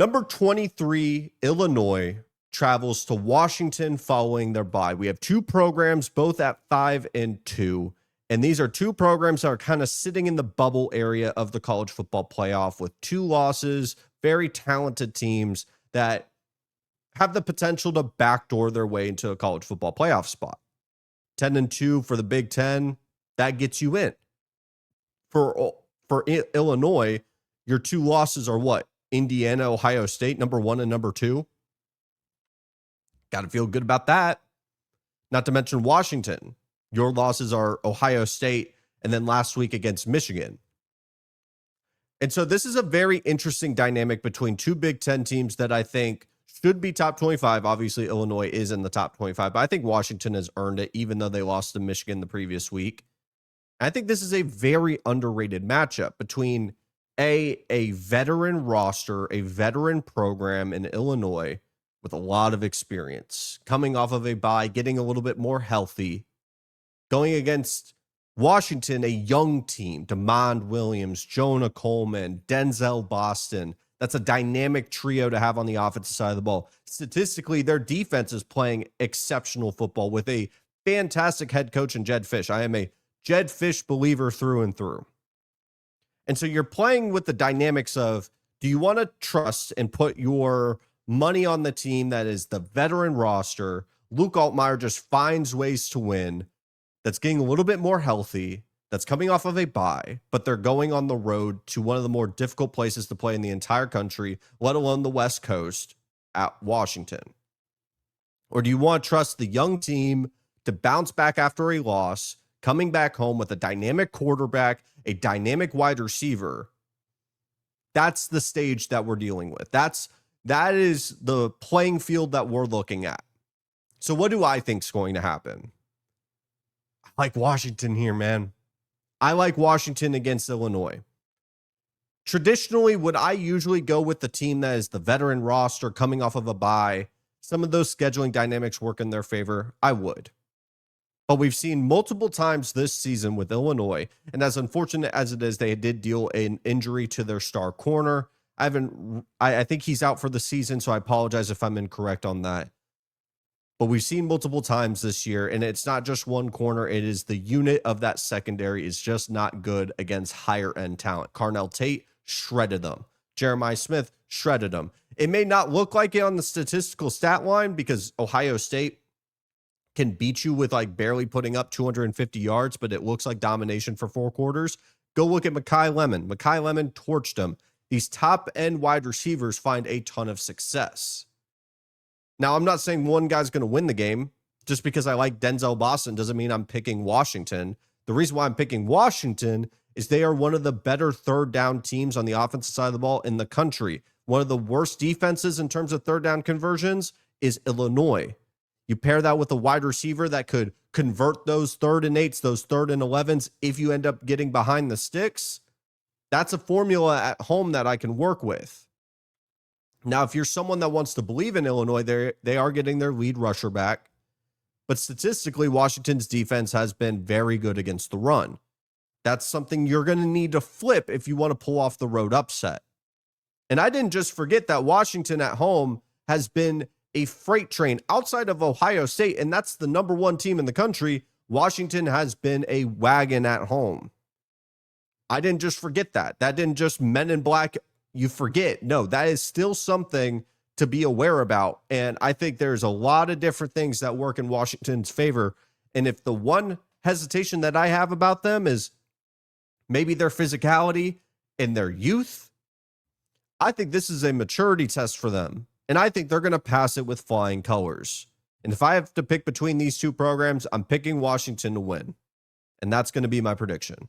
Number 23, Illinois, travels to Washington following their bye. We have two programs, both at 5-2. And these are two programs that are kind of sitting in the bubble area of the college football playoff with two losses, very talented teams that have the potential to backdoor their way into a college football playoff spot. 10-2 for the Big Ten, that gets you in. For Illinois, your two losses are what? Indiana, Ohio State, number 1 and number 2. Got to feel good about that. Not to mention Washington. Your losses are Ohio State and then last week against Michigan. And so this is a very interesting dynamic between two Big Ten teams that I think should be top 25. Obviously, Illinois is in the top 25, but I think Washington has earned it, even though they lost to Michigan the previous week. I think this is a very underrated matchup between a veteran roster, a veteran program in Illinois with a lot of experience, coming off of a bye, getting a little bit more healthy, going against Washington, a young team, DeMond Williams, Jonah Coleman, Denzel Boston. That's a dynamic trio to have on the offensive side of the ball. Statistically, their defense is playing exceptional football with a fantastic head coach in Jedd Fisch. I am a Jedd Fisch believer through and through. And so you're playing with the dynamics of, do you want to trust and put your money on the team that is the veteran roster? Luke Altmaier just finds ways to win. That's getting a little bit more healthy, that's coming off of a bye, but they're going on the road to one of the more difficult places to play in the entire country, let alone the West Coast, at Washington? Or do you want to trust the young team to bounce back after a loss, coming back home with a dynamic quarterback, a dynamic wide receiver? That's the stage that we're dealing with. That is the playing field that we're looking at. So what do I think is going to happen? I like Washington here, man. I like Washington against Illinois. Traditionally, would I usually go with the team that is the veteran roster coming off of a bye? Some of those scheduling dynamics work in their favor. I would. But we've seen multiple times this season with Illinois, and as unfortunate as it is, they did deal an injury to their star corner. I think he's out for the season, so I apologize if I'm incorrect on that. But we've seen multiple times this year, and it's not just one corner. It is the unit of that secondary is just not good against higher-end talent. Carnell Tate shredded them. Jeremiah Smith shredded them. It may not look like it on the statistical stat line because Ohio State can beat you with like barely putting up 250 yards, but it looks like domination for 4 quarters. Go look at Makai Lemon. Makai Lemon torched them. These top-end wide receivers find a ton of success. Now, I'm not saying one guy's going to win the game. Just because I like Denzel Boston doesn't mean I'm picking Washington. The reason why I'm picking Washington is they are one of the better third down teams on the offensive side of the ball in the country. One of the worst defenses in terms of third down conversions is Illinois. You pair that with a wide receiver that could convert those 3rd and 8s, those 3rd and 11s if you end up getting behind the sticks. That's a formula at home that I can work with. Now, if you're someone that wants to believe in Illinois, they are getting their lead rusher back. But statistically, Washington's defense has been very good against the run. That's something you're going to need to flip if you want to pull off the road upset. And I didn't just forget that Washington at home has been a freight train outside of Ohio State, and that's the number 1 team in the country. Washington has been a wagon at home. I didn't just forget that. That didn't just Men in Black you forget. No, that is still something to be aware about. And I think there's a lot of different things that work in Washington's favor. And if the one hesitation that I have about them is maybe their physicality and their youth, I think this is a maturity test for them. And I think they're going to pass it with flying colors. And if I have to pick between these two programs, I'm picking Washington to win. And that's going to be my prediction.